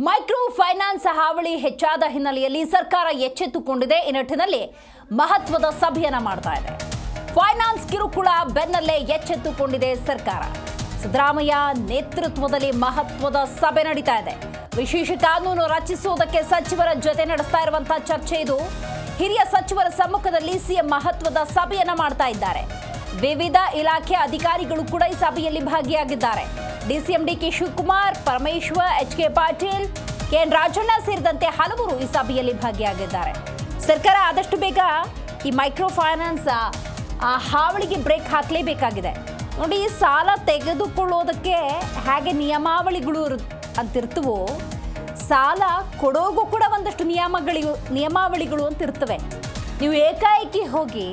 Micro finance ಹಾವಳಿ ಹೆಚ್ಚಾದ ಹಿನ್ನೆಲೆಯಲ್ಲಿ ಸರ್ಕಾರ ಎಚ್ಚೆತ್ತುಕೊಂಡಿದೆ. ಈ ನಿಟ್ಟಿನಲ್ಲಿ ಮಹತ್ವದ ಸಭೆಯನ್ನ ಮಾಡ್ತಾ ಇದೆ. ಫೈನಾನ್ಸ್ ಕಿರುಕುಳ ಬೆನ್ನಲ್ಲೇ ಎಚ್ಚೆತ್ತುಕೊಂಡಿದೆ ಸರ್ಕಾರ. ಸಿದ್ದರಾಮಯ್ಯ ನೇತೃತ್ವದಲ್ಲಿ ಮಹತ್ವದ ಸಭೆ ನಡೀತಾ ಇದೆ. ವಿಶೇಷ ಕಾನೂನು ರಚಿಸುವುದಕ್ಕೆ ಸಚಿವರ ಜೊತೆ ನಡೆಸ್ತಾ ಇರುವಂತಹ ಚರ್ಚೆ ಇದು. ಹಿರಿಯ ಸಚಿವರ ಸಮ್ಮುಖದಲ್ಲಿ ಸಿಎಂ ಮಹತ್ವದ ಸಭೆಯನ್ನ ಮಾಡ್ತಾ ಇದ್ದಾರೆ. ವಿವಿಧ ಇಲಾಖೆ ಅಧಿಕಾರಿಗಳು ಕೂಡ ಈ ಸಭೆಯಲ್ಲಿ ಭಾಗಿಯಾಗಿದ್ದಾರೆ. DCM DK Shivakumar, Parameshwar, HK. Patil, KN. Rajanna ಸೇರಿದಂತೆ ಹಲವರು ಈ ಸಭೆಯಲ್ಲಿ ಭಾಗಿಯಾಗಿದ್ದಾರೆ. ಸರ್ಕಾರ ಆದಷ್ಟು ಬೇಗ ಈ ಮೈಕ್ರೋ ಫೈನಾನ್ಸ್ ಹಾವಳಿಗೆ ಬ್ರೇಕ್ ಹಾಕಲೇಬೇಕಾಗಿದೆ. ನೋಡಿ, ಸಾಲ ತೆಗೆದುಕೊಳ್ಳೋದಕ್ಕೆ ಹೇಗೆ ನಿಯಮಾವಳಿಗಳು ಅಂತಿರ್ತವೋ, ಸಾಲ ಕೊಡೋಗೂ ಕೂಡ ಒಂದಷ್ಟು ನಿಯಮಾವಳಿಗಳು ಅಂತ ಇರ್ತವೆ. ನೀವು ಏಕಾಏಕಿ ಹೋಗಿ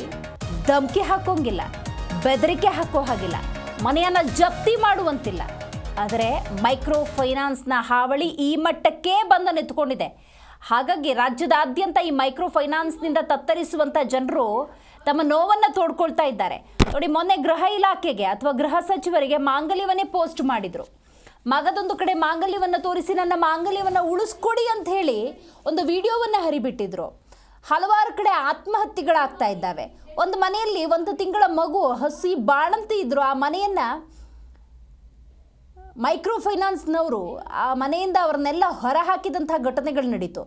ಧಮಕಿ ಹಾಕೋಂಗಿಲ್ಲ, ಬೆದರಿಕೆ ಹಾಕೋ ಹಾಗಿಲ್ಲ, ಮನೆಯನ್ನು ಜಪ್ತಿ ಮಾಡುವಂತಿಲ್ಲ. ಆದರೆ ಮೈಕ್ರೋ ಫೈನಾನ್ಸ್ನ ಹಾವಳಿ ಈ ಮಟ್ಟಕ್ಕೆ ಬಂದು ನಿಂತುಕೊಂಡಿದೆ. ಹಾಗಾಗಿ ರಾಜ್ಯದಾದ್ಯಂತ ಈ ಮೈಕ್ರೋ ಫೈನಾನ್ಸ್ನಿಂದ ತತ್ತರಿಸುವಂಥ ಜನರು ತಮ್ಮ ನೋವನ್ನು ತೋಡ್ಕೊಳ್ತಾ ಇದ್ದಾರೆ. ನೋಡಿ, ಮೊನ್ನೆ ಗೃಹ ಇಲಾಖೆಗೆ ಅಥವಾ ಗೃಹ ಸಚಿವರಿಗೆ ಮಾಂಗಲ್ಯವನ್ನೇ ಪೋಸ್ಟ್ ಮಾಡಿದರು. ಮಗದೊಂದು ಕಡೆ ಮಾಂಗಲ್ಯವನ್ನು ತೋರಿಸಿ ನನ್ನ ಮಾಂಗಲ್ಯವನ್ನು ಉಳಿಸ್ಕೊಡಿ ಅಂತ ಹೇಳಿ ಒಂದು ವಿಡಿಯೋವನ್ನು ಹರಿಬಿಟ್ಟಿದ್ರು. ಹಲವಾರು ಕಡೆ ಆತ್ಮಹತ್ಯೆಗಳಾಗ್ತಾ ಇದ್ದಾವೆ. ಒಂದು ಮನೆಯಲ್ಲಿ 1 ತಿಂಗಳ ಮಗು ಹಸಿ ಬಾಣಂತಿ ಇದ್ರು. ಆ ಮನೆಯನ್ನ ಮೈಕ್ರೋ ಫೈನಾನ್ಸ್ನವರು ಆ ಮನೆಯಿಂದ ಅವ್ರನ್ನೆಲ್ಲ ಹೊರ ಹಾಕಿದಂತಹ ಘಟನೆಗಳು ನಡೀತು.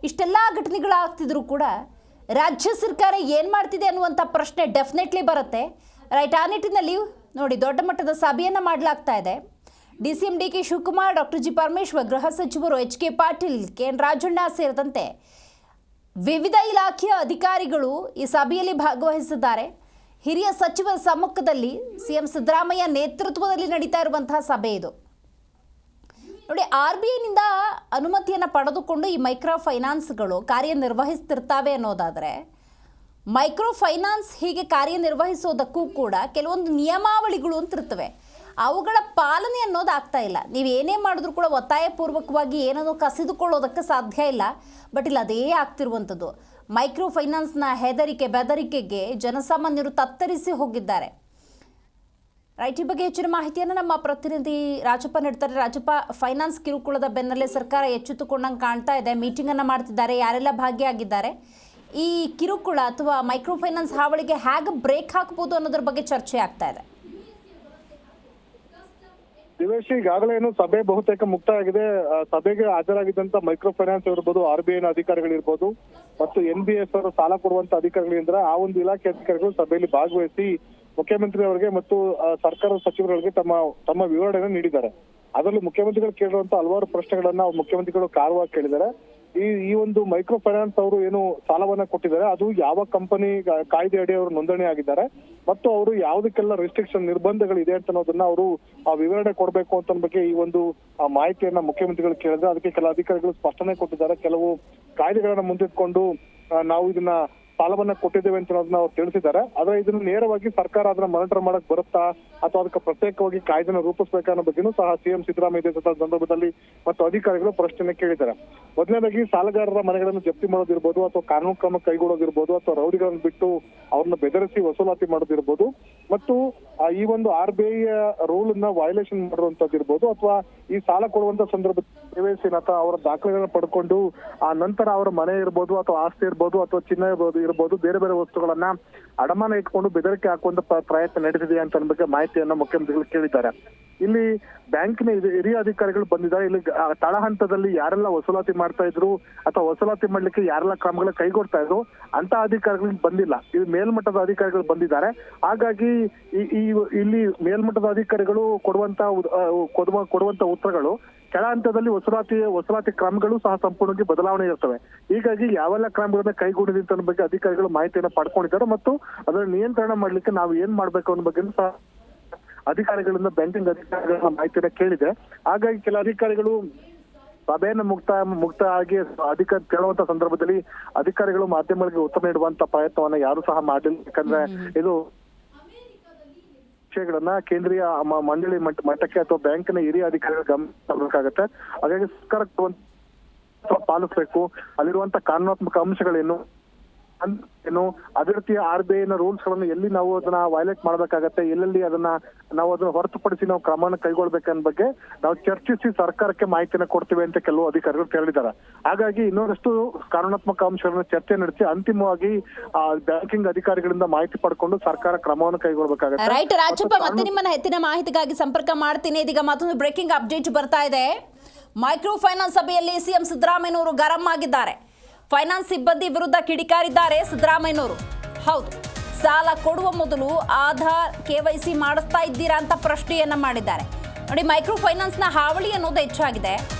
ಇಷ್ಟೆಲ್ಲ ಘಟನೆಗಳಾಗ್ತಿದ್ರು ಕೂಡ ರಾಜ್ಯ ಸರ್ಕಾರ ಏನು ಮಾಡ್ತಿದೆ ಅನ್ನುವಂಥ ಪ್ರಶ್ನೆ ಡೆಫಿನೆಟ್ಲಿ ಬರುತ್ತೆ. ರೈಟ್, ಆ ನಿಟ್ಟಿನಲ್ಲಿ ನೋಡಿ, ದೊಡ್ಡ ಮಟ್ಟದ ಸಭೆಯನ್ನು ಮಾಡಲಾಗ್ತಾ ಇದೆ. DCM DK Shivakumar, doctor G Parameshwar, ಗೃಹ ಸಚಿವರು ಎಚ್.ಕೆ. ಪಾಟೀಲ್, ಕೆ.ಎನ್. ರಾಜಣ್ಣ ಸೇರಿದಂತೆ ವಿವಿಧ ಇಲಾಖೆಯ ಅಧಿಕಾರಿಗಳು ಈ ಸಭೆಯಲ್ಲಿ ಭಾಗವಹಿಸಿದ್ದಾರೆ. ಹಿರಿಯ ಸಚಿವರ ಸಮ್ಮುಖದಲ್ಲಿ ಸಿಎಂ ಸಿದ್ದರಾಮಯ್ಯ ನೇತೃತ್ವದಲ್ಲಿ ನಡೀತಾ ಇರುವಂತಹ ಸಭೆ ಇದು. ನೋಡಿ, RBIನಿಂದ ಅನುಮತಿಯನ್ನು ಪಡೆದುಕೊಂಡು ಈ ಮೈಕ್ರೋ ಫೈನಾನ್ಸ್ಗಳು ಕಾರ್ಯನಿರ್ವಹಿಸ್ತಿರ್ತಾವೆ ಅನ್ನೋದಾದರೆ, ಮೈಕ್ರೋ ಫೈನಾನ್ಸ್ ಹೀಗೆ ಕಾರ್ಯನಿರ್ವಹಿಸೋದಕ್ಕೂ ಕೂಡ ಕೆಲವೊಂದು ನಿಯಮಾವಳಿಗಳು ಅಂತಿರ್ತವೆ. ಅವುಗಳ ಪಾಲನೆ ಅನ್ನೋದು ಆಗ್ತಾ ಇಲ್ಲ. ನೀವು ಏನೇ ಮಾಡಿದ್ರೂ ಕೂಡ ಒತ್ತಾಯಪೂರ್ವಕವಾಗಿ ಏನನ್ನೋ ಕಸಿದುಕೊಳ್ಳೋದಕ್ಕೆ ಸಾಧ್ಯ ಇಲ್ಲ. ಬಟ್ ಇಲ್ಲಿ ಅದೇ ಆಗ್ತಿರುವಂಥದ್ದು. ಮೈಕ್ರೋ ಫೈನಾನ್ಸ್ನ ಹೆದರಿಕೆ ಬೆದರಿಕೆಗೆ ಜನಸಾಮಾನ್ಯರು ತತ್ತರಿಸಿ ಹೋಗಿದ್ದಾರೆ. ರೈಟ್, ಈ ಬಗ್ಗೆ ಹೆಚ್ಚಿನ ಮಾಹಿತಿಯನ್ನು ನಮ್ಮ ಪ್ರತಿನಿಧಿ ರಾಜಪ್ಪ ನೀಡ್ತಾರೆ. ರಾಜಪ್ಪ, ಫೈನಾನ್ಸ್ ಕಿರುಕುಳದ ಬೆನ್ನಲ್ಲೇ ಸರ್ಕಾರ ಎಚ್ಚೆತ್ತುಕೊಂಡಂಗೆ ಕಾಣ್ತಾ ಇದೆ. ಮೀಟಿಂಗನ್ನು ಮಾಡ್ತಿದ್ದಾರೆ, ಯಾರೆಲ್ಲ ಭಾಗಿಯಾಗಿದ್ದಾರೆ, ಈ ಕಿರುಕುಳ ಅಥವಾ ಮೈಕ್ರೋ ಫೈನಾನ್ಸ್ ಹಾವಳಿಗೆ ಹೇಗೆ ಬ್ರೇಕ್ ಹಾಕ್ಬೋದು ಅನ್ನೋದ್ರ ಬಗ್ಗೆ ಚರ್ಚೆ ಆಗ್ತಾ ಇದೆ. ದಿವೇಶ್, ಈಗಾಗಲೇ ಏನು ಸಭೆ ಬಹುತೇಕ ಮುಕ್ತಾಯ ಆಗಿದೆ. ಸಭೆಗೆ ಹಾಜರಾಗಿದ್ದಂತ ಮೈಕ್ರೋ ಫೈನಾನ್ಸ್ ಇರ್ಬೋದು, RBIನ ಅಧಿಕಾರಿಗಳಿರ್ಬೋದು ಮತ್ತು NBS ಅವರು ಸಾಲ ಕೊಡುವಂತ ಅಧಿಕಾರಿಗಳಿಂದ ಆ ಒಂದು ಇಲಾಖೆ ಅಧಿಕಾರಿಗಳು ಸಭೆಯಲ್ಲಿ ಭಾಗವಹಿಸಿ ಮುಖ್ಯಮಂತ್ರಿ ಅವರಿಗೆ ಮತ್ತು ಸರ್ಕಾರದ ಸಚಿವರುಗಳಿಗೆ ತಮ್ಮ ವಿವರಣೆಯನ್ನು ನೀಡಿದ್ದಾರೆ. ಅದರಲ್ಲಿ ಮುಖ್ಯಮಂತ್ರಿಗಳು ಕೇಳಿರುವಂತ ಹಲವಾರು ಪ್ರಶ್ನೆಗಳನ್ನ ಮುಖ್ಯಮಂತ್ರಿಗಳು ಕಾರವಾಗಿ ಕೇಳಿದ್ದಾರೆ. ಈ ಒಂದು ಮೈಕ್ರೋ ಫೈನಾನ್ಸ್ ಅವರು ಏನು ಸಾಲವನ್ನ ಕೊಟ್ಟಿದ್ದಾರೆ, ಅದು ಯಾವ ಕಂಪನಿ ಕಾಯ್ದೆ ಅಡಿ ಅವರು ನೋಂದಣಿ ಆಗಿದ್ದಾರೆ ಮತ್ತು ಅವರು ಯಾವುದಕ್ಕೆಲ್ಲ ರೆಸ್ಟ್ರಿಕ್ಷನ್ ನಿರ್ಬಂಧಗಳಿದೆ ಅಂತ ಅನ್ನೋದನ್ನ ಅವರು ವಿವರಣೆ ಕೊಡಬೇಕು ಅಂತ ಬಗ್ಗೆ ಈ ಒಂದು ಮಾಹಿತಿಯನ್ನ ಮುಖ್ಯಮಂತ್ರಿಗಳು ಕೇಳಿದ್ರೆ ಅದಕ್ಕೆ ಕೆಲ ಅಧಿಕಾರಿಗಳು ಸ್ಪಷ್ಟನೆ ಕೊಟ್ಟಿದ್ದಾರೆ. ಕೆಲವು ಕಾಯ್ದೆಗಳನ್ನ ಮುಂದಿಟ್ಕೊಂಡು ನಾವು ಇದನ್ನ ಸಾಲವನ್ನ ಕೊಟ್ಟಿದ್ದೇವೆ ಅಂತ ಅನ್ನೋದನ್ನ ಅವ್ರು ತಿಳಿಸಿದ್ದಾರೆ. ಆದ್ರೆ ಇದನ್ನ ನೇರವಾಗಿ ಸರ್ಕಾರ ಅದನ್ನ ಮಾನಿಟರ್ ಮಾಡಕ್ ಬರುತ್ತಾ ಅಥವಾ ಅದಕ್ಕೆ ಪ್ರತ್ಯೇಕವಾಗಿ ಕಾಯ್ದೆನ ರೂಪಿಸಬೇಕನ್ನೋ ಬಗ್ಗೆನೂ ಸಹ ಸಿಎಂ ಸಿದ್ದರಾಮಯ್ಯ ಸಂದರ್ಭದಲ್ಲಿ ಮತ್ತು ಅಧಿಕಾರಿಗಳು ಪ್ರಶ್ನೆ ಕೇಳಿದ್ದಾರೆ. ಮೊದಲನೇದಾಗಿ ಸಾಲಗಾರರ ಮನೆಗಳನ್ನು ಜಪ್ತಿ ಮಾಡೋದಿರ್ಬೋದು ಅಥವಾ ಕಾನೂನು ಕ್ರಮ ಕೈಗೊಳ್ಳೋದಿರ್ಬೋದು ಅಥವಾ ರೌಡಿಗಳನ್ನು ಬಿಟ್ಟು ಅವ್ರನ್ನ ಬೆದರಿಸಿ ವಸೂಲಾತಿ ಮಾಡೋದಿರ್ಬೋದು ಮತ್ತು ಈ ಒಂದು RBI ರೂಲ್ ನ ವೈಲೇಷನ್ ಮಾಡಿರುವಂತದ್ದಿರ್ಬೋದು ಅಥವಾ ಈ ಸಾಲ ಕೊಡುವಂತ ಸಂದರ್ಭ KYC ಅಥವಾ ಅವರ ದಾಖಲೆಗಳನ್ನ ಪಡ್ಕೊಂಡು ಆ ನಂತರ ಅವರ ಮನೆ ಇರ್ಬೋದು ಅಥವಾ ಆಸ್ತಿ ಇರ್ಬೋದು ಅಥವಾ ಚಿನ್ನ ಇರ್ಬೋದು ಬೇರೆ ಬೇರೆ ವಸ್ತುಗಳನ್ನ ಅಡಮಾನ ಇಟ್ಕೊಂಡು ಬೆದರಿಕೆ ಹಾಕುವಂತ ಪ್ರಯತ್ನ ನಡೆದಿದೆ ಅಂತ ಅನ್ಬೇಕು ಮಾಹಿತಿಯನ್ನ ಮುಖ್ಯಮಂತ್ರಿಗಳು ಕೇಳಿದ್ದಾರೆ. ಇಲ್ಲಿ ಬ್ಯಾಂಕಿನ ಹಿರಿಯ ಅಧಿಕಾರಿಗಳು ಬಂದಿದ್ದಾರೆ. ಇಲ್ಲಿ ತಳಹಂತದಲ್ಲಿ ಯಾರೆಲ್ಲ ವಸೂಲಾತಿ ಮಾಡ್ತಾ ಇದ್ರು ಅಥವಾ ವಸೂಲಾತಿ ಮಾಡ್ಲಿಕ್ಕೆ ಯಾರೆಲ್ಲ ಕ್ರಮಗಳ ಕೈಗೊಳ್ತಾ ಇದ್ರು ಅಂತ ಅಧಿಕಾರಿಗಳು ಬಂದಿಲ್ಲ. ಇದು ಮೇಲ್ಮಟ್ಟದ ಅಧಿಕಾರಿಗಳು ಬಂದಿದ್ದಾರೆ. ಹಾಗಾಗಿ ಇಲ್ಲಿ ಮೇಲ್ಮಟ್ಟದ ಅಧಿಕಾರಿಗಳು ಕೊಡುವಂತ ಉತ್ತರಗಳು ಕೆಳ ಹಂತದಲ್ಲಿ ವಸೂಲಾತಿ ಕ್ರಮಗಳು ಸಹ ಸಂಪೂರ್ಣವಾಗಿ ಬದಲಾವಣೆ ಇರ್ತವೆ. ಹೀಗಾಗಿ ಯಾವೆಲ್ಲ ಕ್ರಮಗಳನ್ನ ಕೈಗೊಂಡಿದೆ ಅಂತ ಬಗ್ಗೆ ಅಧಿಕಾರಿಗಳು ಮಾಹಿತಿಯನ್ನು ಪಡ್ಕೊಂಡಿದ್ದಾರೆ ಮತ್ತು ಅದನ್ನ ನಿಯಂತ್ರಣ ಮಾಡ್ಲಿಕ್ಕೆ ನಾವು ಏನ್ ಮಾಡ್ಬೇಕು ಅನ್ನೋ ಬಗ್ಗೆ ಸಹ ಅಧಿಕಾರಿಗಳಿಂದ ಬ್ಯಾಂಕಿಂಗ್ ಅಧಿಕಾರಿಗಳ ಮಾಹಿತಿಯನ್ನ ಕೇಳಿದೆ. ಹಾಗಾಗಿ ಕೆಲ ಅಧಿಕಾರಿಗಳು ಸಭೆಯನ್ನು ಮುಕ್ತ ಆಗಿ ಅಧಿಕಾರಿ ಕೇಳುವಂತ ಸಂದರ್ಭದಲ್ಲಿ ಅಧಿಕಾರಿಗಳು ಮಾಧ್ಯಮಗಳಿಗೆ ಉತ್ತರ ನೀಡುವಂತ ಪ್ರಯತ್ನವನ್ನ ಯಾರು ಸಹ ಮಾಡಿಲ್ಲ. ಯಾಕಂದ್ರೆ ಇದು ವಿಷಯಗಳನ್ನ ಕೇಂದ್ರೀಯ ಮಂಡಳಿ ಮಟ್ಟಕ್ಕೆ ಅಥವಾ ಬ್ಯಾಂಕಿನ ಹಿರಿಯ ಅಧಿಕಾರಿಗಳ ಗಮನ ತರಬೇಕಾಗತ್ತೆ. ಹಾಗಾಗಿ ಸರ್ಕಾರ ಪಾಲಿಸಬೇಕು. ಅಲ್ಲಿರುವಂತ ಕಾನೂನಾತ್ಮಕ ಅಂಶಗಳೇನು ಏನು ಅದೇ ರೀತಿಯ RBI ನ ರೂಲ್ಸ್ ಗಳನ್ನು ಎಲ್ಲಿ ನಾವು ಅದನ್ನ ವೈಲೇಟ್ ಮಾಡ್ಬೇಕಾಗತ್ತೆ, ಎಲ್ಲೆಲ್ಲಿ ನಾವು ಅದನ್ನ ಹೊರತುಪಡಿಸಿ ನಾವು ಕ್ರಮನ ಕೈಗೊಳ್ಬೇಕನ್ನ ಬಗ್ಗೆ ನಾವು ಚರ್ಚಿಸಿ ಸರ್ಕಾರಕ್ಕೆ ಮಾಹಿತಿನ ಕೊಡ್ತೀವಿ ಅಂತ ಕೆಲವು ಅಧಿಕಾರಿಗಳು ಹೇಳಿದ್ದಾರೆ. ಹಾಗಾಗಿ ಇನ್ನೊಂದಷ್ಟು ಕಾನೂನಾತ್ಮಕ ಅಂಶಗಳನ್ನ ಚರ್ಚೆ ನಡೆಸಿ ಅಂತಿಮವಾಗಿ ಬ್ಯಾಂಕಿಂಗ್ ಅಧಿಕಾರಿಗಳಿಂದ ಮಾಹಿತಿ ಪಡ್ಕೊಂಡು ಸರ್ಕಾರ ಕ್ರಮವನ್ನು ಕೈಗೊಳ್ಬೇಕಾಗತ್ತೆ. ರೈಟ್ ರಾಜಪ್ಪ, ಮತ್ತೆ ನಿಮ್ಮನ್ನ ಹೆಚ್ಚಿನ ಮಾಹಿತಿಗಾಗಿ ಸಂಪರ್ಕ ಮಾಡ್ತೀನಿ. ಇದೀಗ ಮತ್ತೊಂದು ಬ್ರೇಕಿಂಗ್ ಅಪ್ಡೇಟ್ ಬರ್ತಾ ಇದೆ. ಮೈಕ್ರೋ ಫೈನಾನ್ಸ್ ಸಭೆಯಲ್ಲಿ ಸಿಎಂ ಸಿದ್ದರಾಮಯ್ಯನವರು ಗರಂ ಆಗಿದ್ದಾರೆ. ಫೈನಾನ್ಸ್ ಸಿಬ್ಬಂದಿ ವಿರುದ್ಧ ಕಿಡಿಕಾರಿದ್ದಾರೆ ಸಿದ್ದರಾಮಯ್ಯನವರು. ಹೌದು, ಸಾಲ ಕೊಡುವ ಮೊದಲು ಆಧಾರ್ KYC ಮಾಡಿಸ್ತಾ ಇದ್ದೀರಾ ಅಂತ ಪ್ರಶ್ನೆಯನ್ನ ಮಾಡಿದ್ದಾರೆ. ನೋಡಿ, ಮೈಕ್ರೋ ಫೈನಾನ್ಸ್ನ ಹಾವಳಿ ಅನ್ನೋದು ಹೆಚ್ಚಾಗಿದೆ.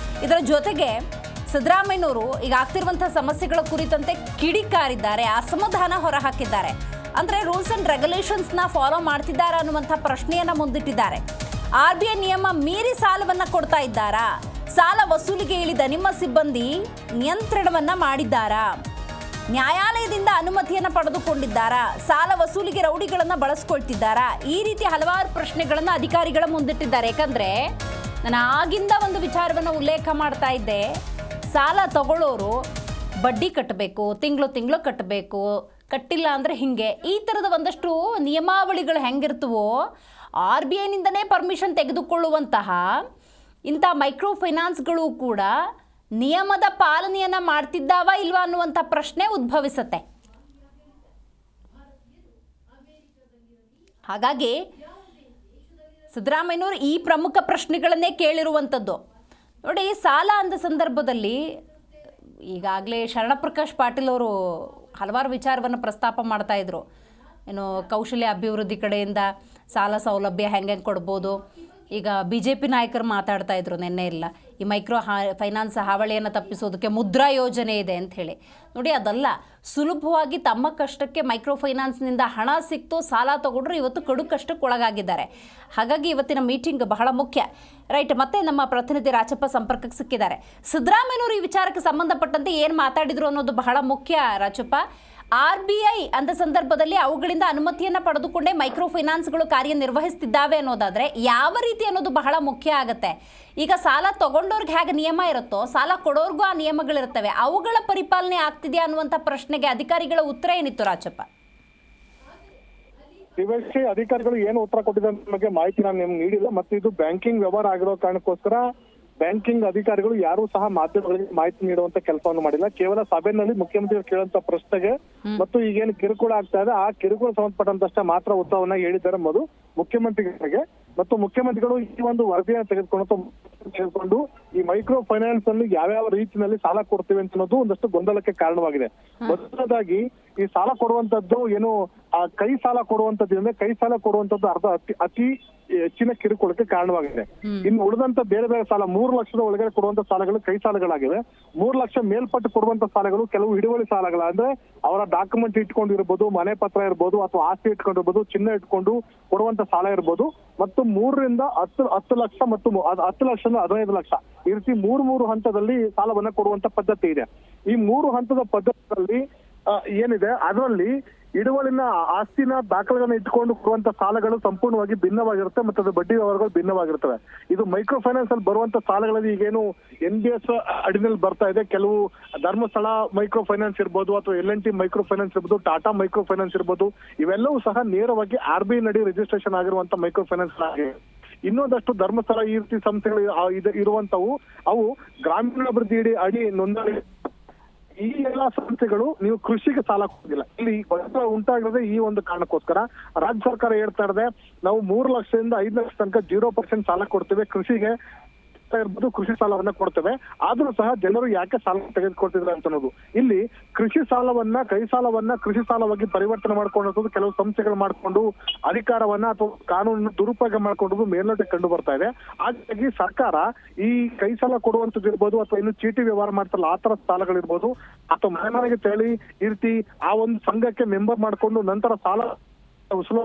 ಇದರ ಜೊತೆಗೆ ಸಿದ್ದರಾಮಯ್ಯನವರು ಈಗ ಆಗ್ತಿರುವಂತಹ ಸಮಸ್ಯೆಗಳ ಕುರಿತಂತೆ ಕಿಡಿಕಾರಿದ್ದಾರೆ, ಅಸಮಾಧಾನ ಹೊರಹಾಕಿದ್ದಾರೆ. ಅಂದ್ರೆ ರೂಲ್ಸ್ ಅಂಡ್ ರೆಗ್ಯುಲೇಷನ್ಸ್ನ ಫಾಲೋ ಮಾಡ್ತಿದ್ದಾರಾ ಅನ್ನುವಂಥ ಪ್ರಶ್ನೆಯನ್ನ ಮುಂದಿಟ್ಟಿದ್ದಾರೆ. RBI ನಿಯಮ ಮೀರಿ ಸಾಲವನ್ನ ಕೊಡ್ತಾ ಇದ್ದಾರಾ? ಸಾಲ ವಸೂಲಿಗೆ ಇಳಿದ ನಿಮ್ಮ ಸಿಬ್ಬಂದಿ ನಿಯಂತ್ರಣವನ್ನ ಮಾಡಿದ್ದಾರಾ? ನ್ಯಾಯಾಲಯದಿಂದ ಅನುಮತಿಯನ್ನ ಪಡೆದುಕೊಂಡಿದ್ದಾರಾ? ಸಾಲ ವಸೂಲಿಗೆ ರೌಡಿಗಳನ್ನ ಬಳಸ್ಕೊಳ್ತಿದ್ದಾರಾ? ಈ ರೀತಿ ಹಲವಾರು ಪ್ರಶ್ನೆಗಳನ್ನ ಅಧಿಕಾರಿಗಳ ಮುಂದಿಟ್ಟಿದ್ದಾರೆ. ಯಾಕಂದ್ರೆ ನಾನು ಆಗಿಂದ ಒಂದು ವಿಚಾರವನ್ನ ಉಲ್ಲೇಖ ಮಾಡ್ತಾ ಇದ್ದೆ. ಸಾಲ ತಗೊಳ್ಳೋರು ಬಡ್ಡಿ ಕಟ್ಟಬೇಕು, ತಿಂಗಳು ಕಟ್ಟಬೇಕು, ಕಟ್ಟಿಲ್ಲ ಅಂದ್ರೆ ಹಿಂಗೆ, ಈ ಥರದ ಒಂದಷ್ಟು ನಿಯಮಾವಳಿಗಳು ಹೆಂಗಿರ್ತವೋ RBI ನಿಂದನೇ ಪರ್ಮಿಷನ್ ತೆಗೆದುಕೊಳ್ಳುವಂತಹ ಇಂಥ ಮೈಕ್ರೋ ಫೈನಾನ್ಸ್ಗಳು ಕೂಡ ನಿಯಮದ ಪಾಲನೆಯನ್ನ ಮಾಡ್ತಿದ್ದಾವ ಇಲ್ವಾ ಅನ್ನುವಂಥ ಪ್ರಶ್ನೆ ಉದ್ಭವಿಸುತ್ತೆ. ಹಾಗಾಗಿ ಸಿದ್ದರಾಮಯ್ಯನವರು ಈ ಪ್ರಮುಖ ಪ್ರಶ್ನೆಗಳನ್ನೇ ಕೇಳಿರುವಂಥದ್ದು. ನೋಡಿ, ಸಾಲ ಅಂದ ಸಂದರ್ಭದಲ್ಲಿ ಈಗಾಗಲೇ ಶರಣಪ್ರಕಾಶ್ ಪಾಟೀಲ್ ಅವರು ಹಲವಾರು ವಿಚಾರವನ್ನು ಪ್ರಸ್ತಾಪ ಮಾಡ್ತಾ ಇದ್ರು. ಏನು ಕೌಶಲ್ಯ ಅಭಿವೃದ್ಧಿ ಕಡೆಯಿಂದ ಸಾಲ ಸೌಲಭ್ಯ ಹೆಂಗೆ ಕೊಡ್ಬೋದು. ಈಗ BJP ನಾಯಕರು ಮಾತಾಡ್ತಾ ಇದ್ರು ನಿನ್ನೆ ಇಲ್ಲ, ಈ ಮೈಕ್ರೋ ಫೈನಾನ್ಸ್ ಹಾವಳಿಯನ್ನು ತಪ್ಪಿಸೋದಕ್ಕೆ ಮುದ್ರಾ ಯೋಜನೆ ಇದೆ ಅಂತ ಹೇಳಿ. ನೋಡಿ, ಅದಲ್ಲ, ಸುಲಭವಾಗಿ ತಮ್ಮ ಕಷ್ಟಕ್ಕೆ ಮೈಕ್ರೋ ಫೈನಾನ್ಸ್ನಿಂದ ಹಣ ಸಿಕ್ತು, ಸಾಲ ತಗೊಂಡ್ರು ಇವತ್ತು ಕಡು ಕಷ್ಟಕ್ಕೆ ಒಳಗಾಗಿದ್ದಾರೆ. ಹಾಗಾಗಿ ಇವತ್ತಿನ ಮೀಟಿಂಗ್ ಬಹಳ ಮುಖ್ಯ. ರೈಟ್, ಮತ್ತೆ ನಮ್ಮ ಪ್ರತಿನಿಧಿ ರಾಜಪ್ಪ ಸಂಪರ್ಕಕ್ಕೆ ಸಿಕ್ಕಿದ್ದಾರೆ. ಸಿದ್ದರಾಮಯ್ಯನವರು ಈ ವಿಚಾರಕ್ಕೆ ಸಂಬಂಧಪಟ್ಟಂತೆ ಏನು ಮಾತಾಡಿದ್ರು ಅನ್ನೋದು ಬಹಳ ಮುಖ್ಯ. ರಾಜಪ್ಪ, RBI ಅಂದ ಸಂದರ್ಭದಲ್ಲಿ ಅವುಗಳಿಂದ ಅನುಮತಿಯನ್ನ ಪಡೆದುಕೊಂಡೇ ಮೈಕ್ರೋ ಫೈನಾನ್ಸ್ಗಳು ಕಾರ್ಯನಿರ್ವಹಿಸ್ತಿದ್ದಾವೆ ಅನ್ನೋದಾದ್ರೆ ಯಾವ ರೀತಿ ಅನ್ನೋದು ಬಹಳ ಮುಖ್ಯ ಆಗುತ್ತೆ. ಈಗ ಸಾಲ ತಗೊಂಡವ್ರಿಗೆ ಹೇಗೆ ನಿಯಮ ಇರುತ್ತೋ ಸಾಲ ಕೊಡೋರ್ಗೂ ಆ ನಿಯಮಗಳಿರ್ತವೆ, ಅವುಗಳ ಪರಿಪಾಲನೆ ಆಗ್ತಿದೆಯಾ ಅನ್ನುವಂಥ ಪ್ರಶ್ನೆಗೆ ಅಧಿಕಾರಿಗಳ ಉತ್ತರ ಏನಿತ್ತು ರಾಜಪ್ಪ? ಅಧಿಕಾರಿಗಳು ಏನು ಉತ್ತರ ಕೊಟ್ಟಿದ್ದಾರೆ ಅನ್ನೋ ಬಗ್ಗೆ ಮಾಹಿತಿ ನಾನು ನಿಮ್ಗೆ ನೀಡಿಲ್ಲ. ಮತ್ತು ಇದು ಬ್ಯಾಂಕಿಂಗ್ ವ್ಯವಹಾರ ಆಗಿರೋ ಕಾರಣಕ್ಕೋಸ್ಕರ ಬ್ಯಾಂಕಿಂಗ್ ಅಧಿಕಾರಿಗಳು ಯಾರು ಸಹ ಮಾಧ್ಯಮಗಳಿಗೆ ಮಾಹಿತಿ ನೀಡುವಂತ ಕೆಲಸವನ್ನು ಮಾಡಿಲ್ಲ. ಕೇವಲ ಸಭೆಯಲ್ಲಿ ಮುಖ್ಯಮಂತ್ರಿಗಳು ಕೇಳುವಂತ ಪ್ರಶ್ನೆಗೆ ಮತ್ತು ಈಗೇನು ಕಿರುಕುಳ ಆಗ್ತಾ ಇದೆ ಆ ಕಿರುಕುಳ ಸಂಬಂಧಪಟ್ಟಂತಷ್ಟೇ ಮಾತ್ರ ಉತ್ತರವನ್ನ ಹೇಳಿದ್ದಾರೆ ಎಂಬುದು ಮುಖ್ಯಮಂತ್ರಿಗಳಿಗೆ. ಮತ್ತು ಮುಖ್ಯಮಂತ್ರಿಗಳು ಈ ಒಂದು ವರದಿಯನ್ನು ತೆಗೆದುಕೊಂಡು ಈ ಮೈಕ್ರೋ ಫೈನಾನ್ಸ್ ಅಲ್ಲಿ ಯಾವ್ಯಾವ ರೀತಿಯಲ್ಲಿ ಸಾಲ ಕೊಡ್ತೀವಿ ಅಂತ ಅನ್ನೋದು ಒಂದಷ್ಟು ಗೊಂದಲಕ್ಕೆ ಕಾರಣವಾಗಿದೆ. ಮೊದಲನೇದಾಗಿ ಈ ಸಾಲ ಕೊಡುವಂತದ್ದು ಏನು ಕೈ ಸಾಲ ಕೊಡುವಂತದ್ದು ಅಂದ್ರೆ ಕೈ ಸಾಲ ಕೊಡುವಂತದ್ದು ಅತಿ ಹೆಚ್ಚಿನ ಕಿರುಕುಳಕ್ಕೆ ಕಾರಣವಾಗಿದೆ. ಇನ್ನು ಉಳಿದಂತ ಬೇರೆ ಬೇರೆ ಸಾಲ 3 ಲಕ್ಷದ ಒಳಗಡೆ ಕೊಡುವಂತ ಸಾಲಗಳು ಕೈ ಸಾಲಗಳಾಗಿವೆ. 3 ಲಕ್ಷ ಮೇಲ್ಪಟ್ಟು ಕೊಡುವಂತ ಸಾಲಗಳು ಕೆಲವು ಹಿಡುವಳಿ ಸಾಲಗಳ ಅಂದ್ರೆ ಅವರ ಡಾಕ್ಯುಮೆಂಟ್ ಇಟ್ಕೊಂಡಿರ್ಬೋದು, ಮನೆ ಪತ್ರ ಇರ್ಬೋದು, ಅಥವಾ ಆಸ್ತಿ ಇಟ್ಕೊಂಡಿರ್ಬೋದು, ಚಿನ್ನ ಇಟ್ಕೊಂಡು ಕೊಡುವಂತ ಸಾಲ ಇರ್ಬೋದು. ಮತ್ತು 3 ರಿಂದ 10 ಲಕ್ಷ ಮತ್ತು 10 ಲಕ್ಷ 15 ಲಕ್ಷ ಈ ರೀತಿ 3 ಹಂತದಲ್ಲಿ ಸಾಲವನ್ನ ಕೊಡುವಂತ ಪದ್ಧತಿ ಇದೆ. ಈ 3 ಹಂತದ ಪದ್ಧತಿಯಲ್ಲಿ ಏನಿದೆ ಅದರಲ್ಲಿ ಹಿಡುವಳಿನ ಆಸ್ತಿನ ದಾಖಲೆಗಳನ್ನ ಇಟ್ಕೊಂಡು ಕೊಡುವಂತ ಸಾಲಗಳು ಸಂಪೂರ್ಣವಾಗಿ ಭಿನ್ನವಾಗಿರುತ್ತೆ ಮತ್ತು ಅದು ಬಡ್ಡಿ ವ್ಯವಹಾರಗಳು ಭಿನ್ನವಾಗಿರ್ತವೆ. ಇದು ಮೈಕ್ರೋ ಫೈನಾನ್ಸ್ ಅಲ್ಲಿ ಬರುವಂತ ಸಾಲಗಳಲ್ಲಿ ಈಗೇನು NBS ಅಡಿನಲ್ಲಿ ಬರ್ತಾ ಇದೆ. ಕೆಲವು ಧರ್ಮಸ್ಥಳ ಮೈಕ್ರೋ ಫೈನಾನ್ಸ್ ಇರ್ಬೋದು, ಅಥವಾ L&T ಮೈಕ್ರೋ ಫೈನಾನ್ಸ್ ಇರ್ಬೋದು, ಟಾಟಾ ಮೈಕ್ರೋ ಫೈನಾನ್ಸ್ ಇರ್ಬೋದು, ಇವೆಲ್ಲವೂ ಸಹ ನೇರವಾಗಿ RBI ನಡಿ ರಿಜಿಸ್ಟ್ರೇಷನ್ ಆಗಿರುವಂತ ಮೈಕ್ರೋ ಫೈನಾನ್ಸ್ ಆಗಿದೆ. ಇನ್ನೊಂದಷ್ಟು ಧರ್ಮಸ್ಥಳ ಈ ರೀತಿ ಸಂಸ್ಥೆಗಳು ಇರುವಂತವು ಅವು ಗ್ರಾಮೀಣಾಭಿವೃದ್ಧಿ ಅಡಿ ನೋಂದಣಿ. ಈ ಎಲ್ಲಾ ಸಂಸ್ಥೆಗಳು ನೀವು ಕೃಷಿಗೆ ಸಾಲ ಕೊಡೋದಿಲ್ಲ. ಇಲ್ಲಿ ಉಂಟಾಗಿರೋದೇ ಈ ಒಂದು ಕಾರಣಕ್ಕೋಸ್ಕರ ರಾಜ್ಯ ಸರ್ಕಾರ ಹೇಳ್ತಾ ಇದೆ, ನಾವು 3 ಲಕ್ಷದಿಂದ 5 ಲಕ್ಷ ತನಕ 0% ಸಾಲ ಕೊಡ್ತೇವೆ, ಕೃಷಿಗೆ ಇರ್ಬೋದು, ಕೃಷಿ ಸಾಲವನ್ನ ಕೊಡ್ತೇವೆ. ಆದ್ರೂ ಸಹ ಜನರು ಯಾಕೆ ಸಾಲ ತೆಗೆದುಕೊಳ್ತಿದ್ದಾರೆ ಅಂತ ಅನ್ನೋದು. ಇಲ್ಲಿ ಕೃಷಿ ಸಾಲವನ್ನ ಕೈ ಸಾಲವನ್ನ ಕೃಷಿ ಸಾಲವಾಗಿ ಪರಿವರ್ತನೆ ಮಾಡ್ಕೊಂಡು ಕೆಲವು ಸಂಸ್ಥೆಗಳು ಮಾಡ್ಕೊಂಡು ಅಧಿಕಾರವನ್ನ ಅಥವಾ ಕಾನೂನನ್ನು ದುರುಪಯೋಗ ಮಾಡ್ಕೊಂಡು ಮೇಲ್ನೋಟ ಕಂಡು ಬರ್ತಾ ಇದೆ. ಹಾಗಾಗಿ ಸರ್ಕಾರ ಈ ಕೈ ಸಾಲ ಕೊಡುವಂತದ್ದು ಇರ್ಬೋದು, ಅಥವಾ ಇನ್ನು ಚೀಟಿ ವ್ಯವಹಾರ ಮಾಡ್ತಾರಲ್ಲ ಆ ತರ ಸಾಲಗಳಿರ್ಬೋದು, ಅಥವಾ ಮನೆಗೆ ತೆರಳಿ ಈ ರೀತಿ ಆ ಒಂದು ಸಂಘಕ್ಕೆ ಮೆಂಬರ್ ಮಾಡ್ಕೊಂಡು ನಂತರ ಸಾಲ ವಸೂಲು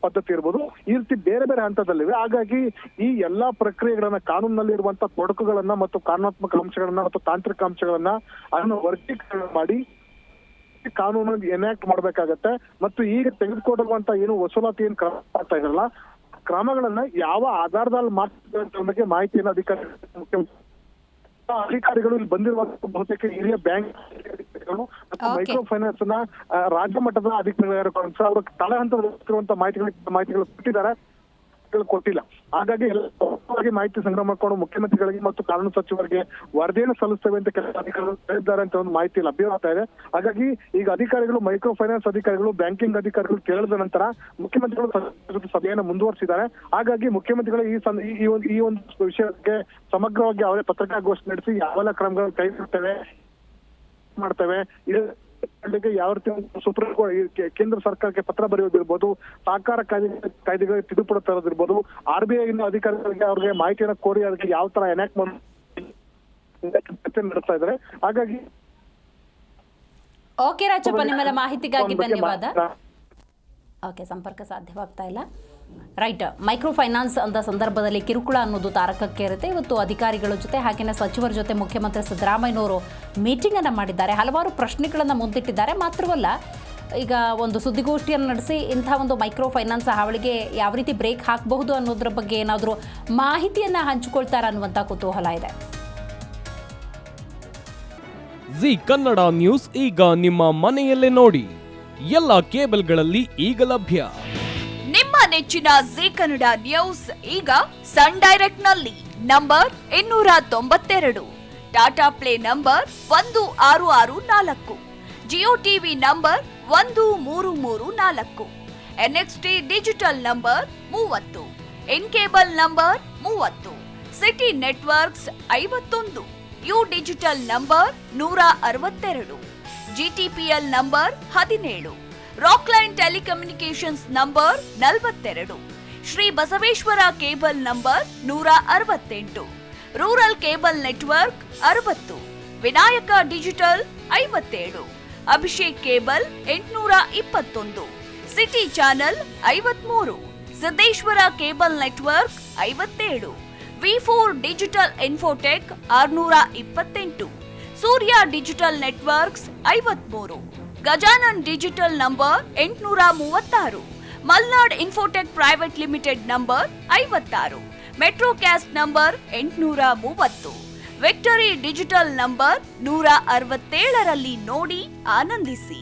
ಪದ್ಧತಿ ಇರ್ಬೋದು, ಈ ರೀತಿ ಬೇರೆ ಬೇರೆ ಹಂತದಲ್ಲಿವೆ. ಹಾಗಾಗಿ ಈ ಎಲ್ಲಾ ಪ್ರಕ್ರಿಯೆಗಳನ್ನ ಕಾನೂನಿನಲ್ಲಿ ಇರುವಂತಹ ತೊಡಕುಗಳನ್ನ ಮತ್ತು ಕಾನೂನಾತ್ಮಕ ಅಂಶಗಳನ್ನ ಮತ್ತು ತಾಂತ್ರಿಕ ಅಂಶಗಳನ್ನ ಅದನ್ನು ವರ್ಗೀಕರಣ ಮಾಡಿ ಕಾನೂನು ಎನಾಕ್ಟ್ ಮಾಡ್ಬೇಕಾಗತ್ತೆ. ಮತ್ತು ಈಗ ತೆಗೆದುಕೊಂಡಿರುವಂತ ಏನು ವಸೂಲಾತಿ ಏನ್ ಕ್ರಮ ಮಾಡ್ತಾ ಇದ್ರಲ್ಲ, ಕ್ರಮಗಳನ್ನ ಯಾವ ಆಧಾರದಲ್ಲಿ ಮಾಡ್ತಿದ್ದಾರೆ ಅನ್ನೋ ಬಗ್ಗೆ ಮಾಹಿತಿಯನ್ನು ಅಧಿಕಾರಿ ಅಧಿಕಾರಿಗಳು ಇಲ್ಲಿ ಬಂದಿರುವ ಬಹುತೇಕ ಹಿರಿಯ ಬ್ಯಾಂಕ್ ಅಧಿಕಾರಿಗಳು ಮತ್ತು ಮೈಕ್ರೋ ಫೈನಾನ್ಸ್ ನ ರಾಜ್ಯ ಮಟ್ಟದ ಅಧಿಕಾರಿಗಳು ಅವರು ತಳ ಹಂತದಲ್ಲಿರುವಂತಹ ಮಾಹಿತಿಗಳು ಕೊಟ್ಟಿಲ್ಲ. ಹಾಗಾಗಿ ಎಲ್ಲ ಮಾಹಿತಿ ಸಂಗ್ರಹ ಮಾಡಿಕೊಂಡು ಮುಖ್ಯಮಂತ್ರಿಗಳಿಗೆ ಮತ್ತು ಕಾನೂನು ಸಚಿವರಿಗೆ ವರದಿಯನ್ನು ಸಲ್ಲಿಸ್ತೇವೆ ಅಂತ ಕೆಲವು ಅಧಿಕಾರಿಗಳು ಹೇಳಿದ್ದಾರೆ ಅಂತ ಒಂದು ಮಾಹಿತಿ ಲಭ್ಯವಾಗ್ತಾ ಇದೆ. ಹಾಗಾಗಿ ಈಗ ಅಧಿಕಾರಿಗಳು ಮೈಕ್ರೋ ಫೈನಾನ್ಸ್ ಅಧಿಕಾರಿಗಳು ಬ್ಯಾಂಕಿಂಗ್ ಅಧಿಕಾರಿಗಳು ಕೇಳಿದ ನಂತರ ಮುಖ್ಯಮಂತ್ರಿಗಳು ಸಭೆಯನ್ನು ಮುಂದುವರಿಸಿದ್ದಾರೆ. ಹಾಗಾಗಿ ಮುಖ್ಯಮಂತ್ರಿಗಳು ಈ ಒಂದು ವಿಷಯಕ್ಕೆ ಸಮಗ್ರವಾಗಿ ಅವರೇ ಪತ್ರಿಕಾಗೋಷ್ಠಿ ನಡೆಸಿ ಯಾವೆಲ್ಲ ಕ್ರಮಗಳು ಕೈಗೊಳ್ಳುತ್ತೇವೆ ಮಾಡ್ತೇವೆ, ಯಾವ ರೀತಿ ಸುಪ್ರೀಂ ಕೋರ್ಟ್ ಕೇಂದ್ರ ಸರ್ಕಾರಕ್ಕೆ ಪತ್ರ ಬರೆಯೋದಿರ್ಬೋದು, ಸಹಕಾರ ಕಾಯ್ದೆಗಳಿಗೆ ತಿದ್ದುಪಡಿ ತರೋದಿರ್ಬೋದು, RBI ಅಧಿಕಾರಿಗಳಿಗೆ ಅವ್ರಿಗೆ ಮಾಹಿತಿಯನ್ನು ಕೋರಿ ಅದಕ್ಕೆ ಯಾವ ತರ ಎನಾಕ್ಟ್ ನಡೆಸ್ತಾ ಇದ್ದಾರೆ. ಹಾಗಾಗಿ ಓಕೆ ರಾಜಪ್ಪ, ನಿಮ್ಮೆಲ್ಲ ಮಾಹಿತಿಗಾಗಿ ಧನ್ಯವಾದ. ಓಕೆ, ಸಂಪರ್ಕ ಸಾಧ್ಯವಾಗ್ತಾ ಇಲ್ಲ. ರೈಟ್, ಮೈಕ್ರೋ ಫೈನಾನ್ಸ್ ಅಂದ ಸಂದರ್ಭದಲ್ಲಿ ಕಿರುಕುಳ ಅನ್ನೋದು ತಾರಕಕ್ಕೇರುತ್ತೆ. ಇವತ್ತು ಅಧಿಕಾರಿಗಳ ಜೊತೆ ಹಾಗೆಯೇ ಸಚಿವರ ಜೊತೆ ಮುಖ್ಯಮಂತ್ರಿ ಸಿದ್ದರಾಮಯ್ಯನವರು ಮೀಟಿಂಗ್ ಅನ್ನು ಮಾಡಿದ್ದಾರೆ, ಹಲವಾರು ಪ್ರಶ್ನೆಗಳನ್ನು ಮುಂದಿಟ್ಟಿದ್ದಾರೆ. ಮಾತ್ರವಲ್ಲ, ಈಗ ಒಂದು ಸುದ್ದಿಗೋಷ್ಠಿಯನ್ನು ನಡೆಸಿ ಇಂಥ ಒಂದು ಮೈಕ್ರೋ ಫೈನಾನ್ಸ್ ಹಾವಳಿಗೆ ಯಾವ ರೀತಿ ಬ್ರೇಕ್ ಹಾಕಬಹುದು ಅನ್ನೋದ್ರ ಬಗ್ಗೆ ಏನಾದರೂ ಮಾಹಿತಿಯನ್ನು ಹಂಚಿಕೊಳ್ತಾರೆ ಅನ್ನುವಂಥ ಕುತೂಹಲ ಇದೆ. ಜಿ ಕನ್ನಡ ನ್ಯೂಸ್ ಈಗ ನಿಮ್ಮ ಮನೆಯಲ್ಲೇ ನೋಡಿ, ಎಲ್ಲ ಕೇಬಲ್ಗಳಲ್ಲಿ ಈಗ ಲಭ್ಯ. ನಿಮ್ಮ ನೆಚ್ಚಿನ ಜಿ ಕನ್ನಡ ನ್ಯೂಸ್ ಈಗ ಸನ್ ಡೈರೆಕ್ಟ್ ನಲ್ಲಿ number 292, Tata play number 1664, Jio TV number 1334, NXT digital number 30, in cable number 30, city networks 51, U digital number 162, GTPL number 17, Rockline telecommunications number 42, Shri Basaveshwara cable number 168, rural cable network 60, Vinayaka digital 57, Abhishek cable 821, city channel 53, Siddeshwara cable network 57, V4 digital Infotech 628, Surya digital networks 53, Gajanan digital number 836, Malnad infotech private limited number 56, Metrocast number 830, victory digital number 167ರಲ್ಲಿ ನೋಡಿ ಆನಂದಿಸಿ.